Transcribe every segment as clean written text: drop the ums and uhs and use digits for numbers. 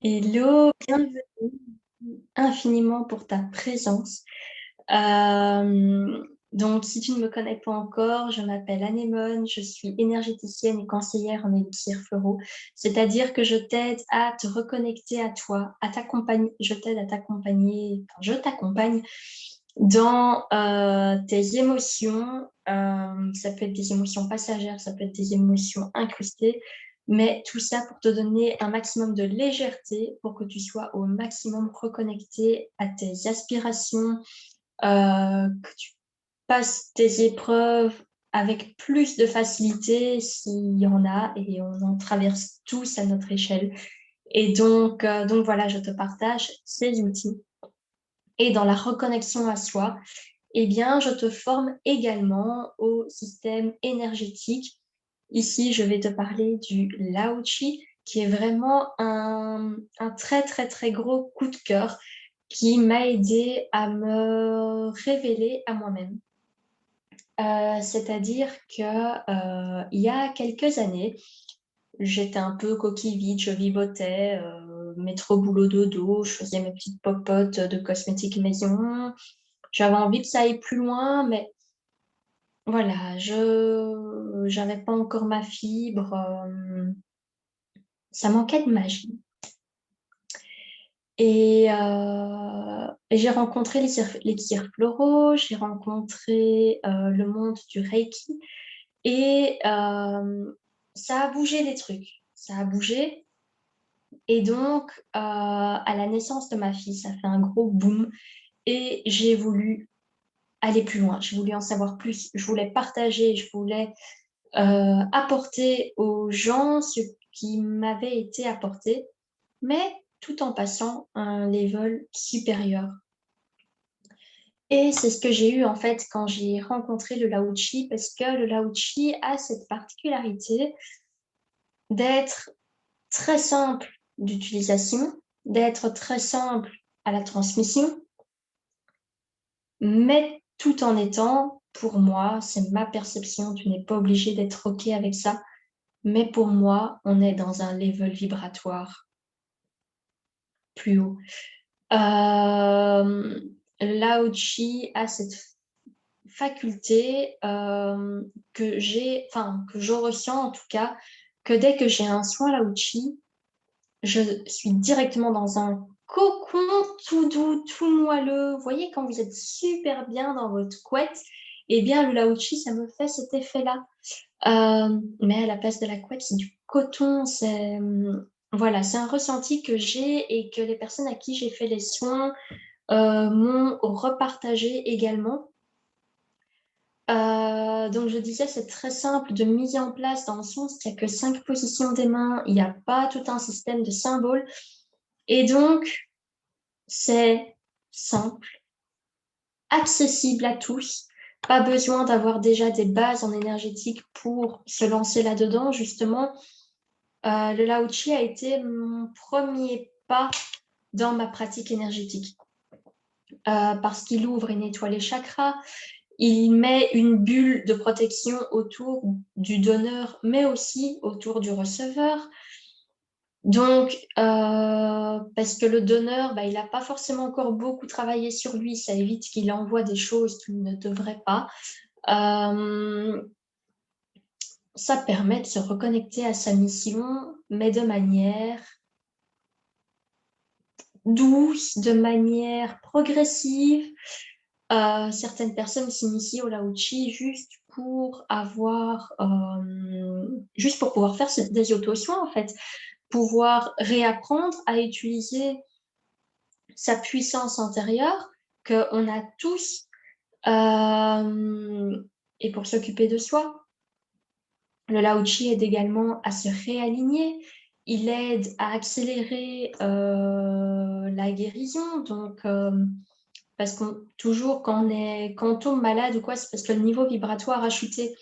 Hello, bienvenue infiniment pour ta présence. Donc, si tu ne me connais pas encore, je m'appelle Anémone, je suis énergéticienne et conseillère en élixir floraux, c'est-à-dire que je t'aide à te reconnecter à toi, à t'accompagner, je t'aide à t'accompagner, enfin, je t'accompagne dans tes émotions. Ça peut être des émotions passagères, ça peut être des émotions incrustées, mais tout ça pour te donner un maximum de légèreté, pour que tu sois au maximum reconnecté à tes aspirations, que tu passes tes épreuves avec plus de facilité s'il y en a, et on en traverse tous à notre échelle. Et donc voilà, je te partage ces outils. Et dans la reconnexion à soi, eh bien, je te forme également au système énergétique. Ici, je vais te parler du Lao Chi, qui est vraiment un très, très, très gros coup de cœur qui m'a aidé à me révéler à moi-même. C'est-à-dire que il y a quelques années, j'étais un peu coquille vide, je vivotais, métro, boulot, dodo, je faisais mes petites popotes de cosmétiques maison. J'avais envie que ça aille plus loin, mais voilà, je j'avais pas encore ma fibre, ça manquait de magie. Et j'ai rencontré les tirs floraux, j'ai rencontré le monde du Reiki, et ça a bougé les trucs. Ça a bougé. Et donc, à la naissance de ma fille, ça fait un gros boom. Et j'ai voulu aller plus loin. Je voulais en savoir plus. Je voulais partager. Je voulais apporter aux gens ce qui m'avait été apporté, mais tout en passant à un level supérieur. Et c'est ce que j'ai eu en fait quand j'ai rencontré le Lao Chi, parce que le Lao Chi a cette particularité d'être très simple d'utilisation, d'être très simple à la transmission, mais tout en étant, pour moi, c'est ma perception, tu n'es pas obligé d'être OK avec ça, mais pour moi, on est dans un level vibratoire plus haut. Lao Chi a cette faculté que je ressens en tout cas, que dès que j'ai un soin Lao Chi, je suis directement dans un cocon tout doux, tout moelleux. Vous voyez, quand vous êtes super bien dans votre couette, eh bien, le Lao Chi, ça me fait cet effet-là. Mais à la place de la couette, c'est du coton. Voilà, c'est un ressenti que j'ai et que les personnes à qui j'ai fait les soins m'ont repartagé également. Donc je disais, c'est très simple de mise en place dans le sens qu'il n'y a que 5 positions des mains, il n'y a pas tout un système de symboles. Et donc, c'est simple, accessible à tous. Pas besoin d'avoir déjà des bases en énergétique pour se lancer là-dedans. Justement, le Lao Chi a été mon premier pas dans ma pratique énergétique parce qu'il ouvre et nettoie les chakras. Il met une bulle de protection autour du donneur, mais aussi autour du receveur. Donc, parce que le donneur, bah, il n'a pas forcément encore beaucoup travaillé sur lui, ça évite qu'il envoie des choses qu'il ne devrait pas. Euh, Ça permet de se reconnecter à sa mission, mais de manière douce, de manière progressive. Certaines personnes s'initient au Lao Chi juste pour pouvoir faire des auto-soins, en fait, pouvoir réapprendre à utiliser sa puissance intérieure qu'on a tous euh, et pour s'occuper de soi. Le Lao Chi aide également à se réaligner. Il aide à accélérer la guérison. Donc, parce que toujours quand on tombe malade ou quoi, c'est parce que le niveau vibratoire a chuté.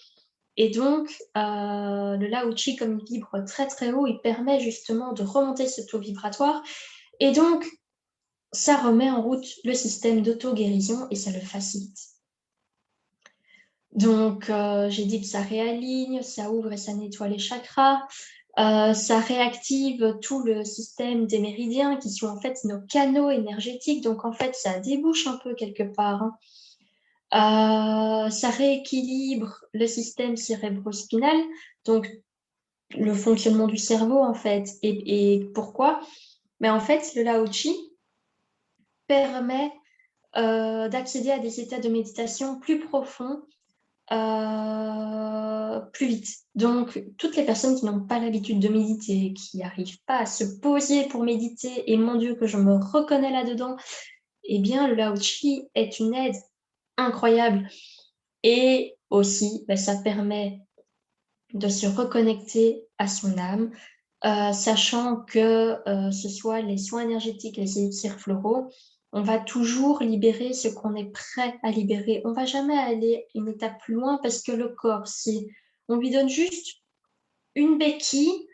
Et donc, le Lao Chi, comme il vibre très très haut, il permet justement de remonter ce taux vibratoire. Et donc, ça remet en route le système d'auto-guérison et ça le facilite. Donc, j'ai dit que ça réaligne, ça ouvre et ça nettoie les chakras. Ça réactive tout le système des méridiens qui sont en fait nos canaux énergétiques. Donc, en fait, ça débouche un peu quelque part, hein. Ça rééquilibre le système cérébrospinal, donc le fonctionnement du cerveau, en fait. Et pourquoi? Mais en fait, le Lao Chi permet d'accéder à des états de méditation plus profonds, plus vite. Donc, toutes les personnes qui n'ont pas l'habitude de méditer, qui n'arrivent pas à se poser pour méditer, et mon Dieu, que je me reconnais là-dedans, eh bien, le Lao Chi est une aide incroyable. Et aussi, ça permet de se reconnecter à son âme, sachant que ce soit les soins énergétiques, les élixirs floraux, on va toujours libérer ce qu'on est prêt à libérer. On ne va jamais aller une étape plus loin parce que le corps, si on lui donne juste une béquille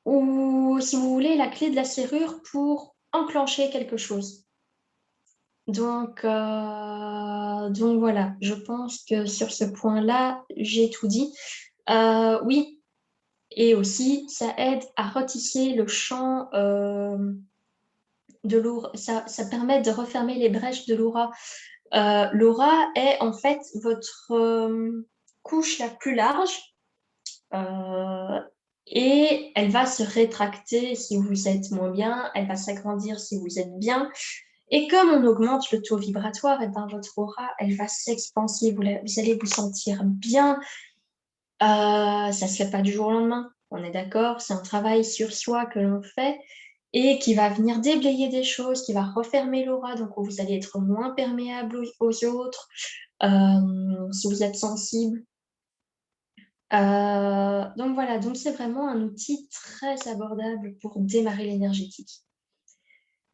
ou, si vous voulez, la clé de la serrure pour enclencher quelque chose. Donc voilà, je pense que sur ce point-là, j'ai tout dit. Oui, et aussi, ça aide à retisser le champ de l'aura. Ça permet de refermer les brèches de l'aura. L'aura est en fait votre couche la plus large euh, et elle va se rétracter si vous êtes moins bien, elle va s'agrandir si vous êtes bien. Et comme on augmente le taux vibratoire, et ben votre aura, elle va s'expanser. Vous allez vous sentir bien. Ça ne se fait pas du jour au lendemain. On est d'accord, c'est un travail sur soi que l'on fait et qui va venir déblayer des choses, qui va refermer l'aura, donc vous allez être moins perméable aux autres, si vous êtes sensible. Donc voilà, donc c'est vraiment un outil très abordable pour démarrer l'énergétique.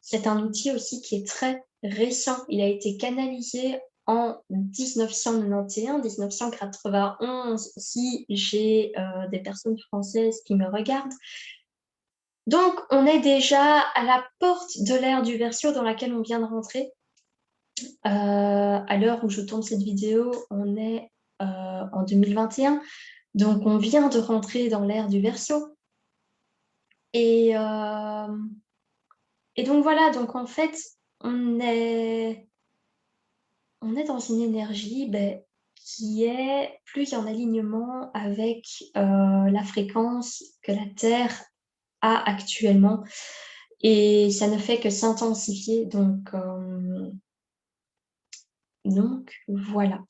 C'est un outil aussi qui est très récent. Il a été canalisé en 1991, si j'ai des personnes françaises qui me regardent. Donc, on est déjà à la porte de l'ère du Verseau dans laquelle on vient de rentrer. À l'heure où je tourne cette vidéo, on est en 2021. Donc, on vient de rentrer dans l'ère du Verseau. Et donc, voilà. Donc, en fait, on est dans une énergie qui est plus en alignement avec la fréquence que la Terre a actuellement. Et ça ne fait que s'intensifier. Donc voilà.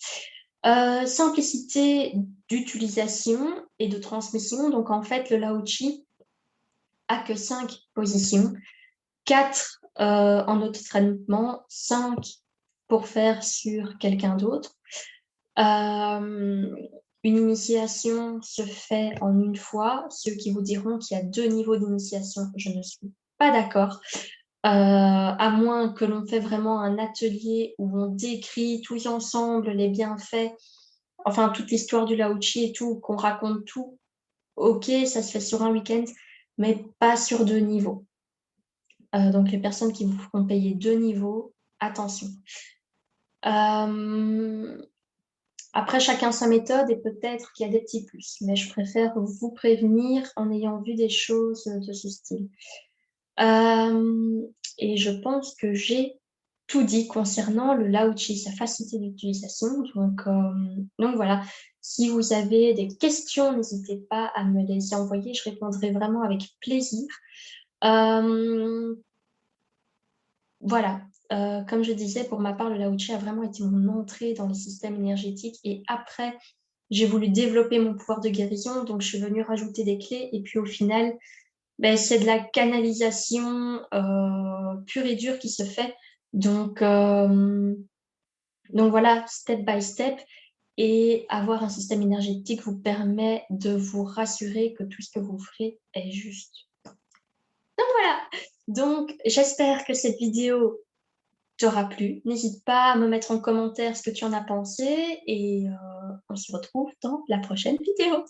Simplicité d'utilisation et de transmission. Donc en fait, le Lao Chi a que 5 positions. 4 en auto-traitement, 5 pour faire sur quelqu'un d'autre. Une initiation se fait en une fois. Ceux qui vous diront qu'il y a 2 niveaux d'initiation, je ne suis pas d'accord. À moins que l'on fait vraiment un atelier où on décrit tous ensemble les bienfaits, enfin toute l'histoire du Lao Chi et tout, qu'on raconte tout. Ok, ça se fait sur un week-end, mais pas sur 2 niveaux. Donc les personnes qui vous feront payer 2 niveaux, attention. Après, chacun sa méthode et peut-être qu'il y a des petits plus, mais je préfère vous prévenir en ayant vu des choses de ce style. Et je pense que j'ai tout dit concernant le Lao Chi, sa facilité d'utilisation. Donc voilà, si vous avez des questions, n'hésitez pas à me les envoyer, je répondrai vraiment avec plaisir. Voilà, comme je disais, pour ma part, le Lao Chi a vraiment été mon entrée dans le système énergétique et après, j'ai voulu développer mon pouvoir de guérison, donc je suis venue rajouter des clés et puis au final, c'est de la canalisation pure et dure qui se fait. Donc voilà, step by step. Et avoir un système énergétique vous permet de vous rassurer que tout ce que vous ferez est juste. Donc voilà. Donc j'espère que cette vidéo t'aura plu. N'hésite pas à me mettre en commentaire ce que tu en as pensé et on se retrouve dans la prochaine vidéo.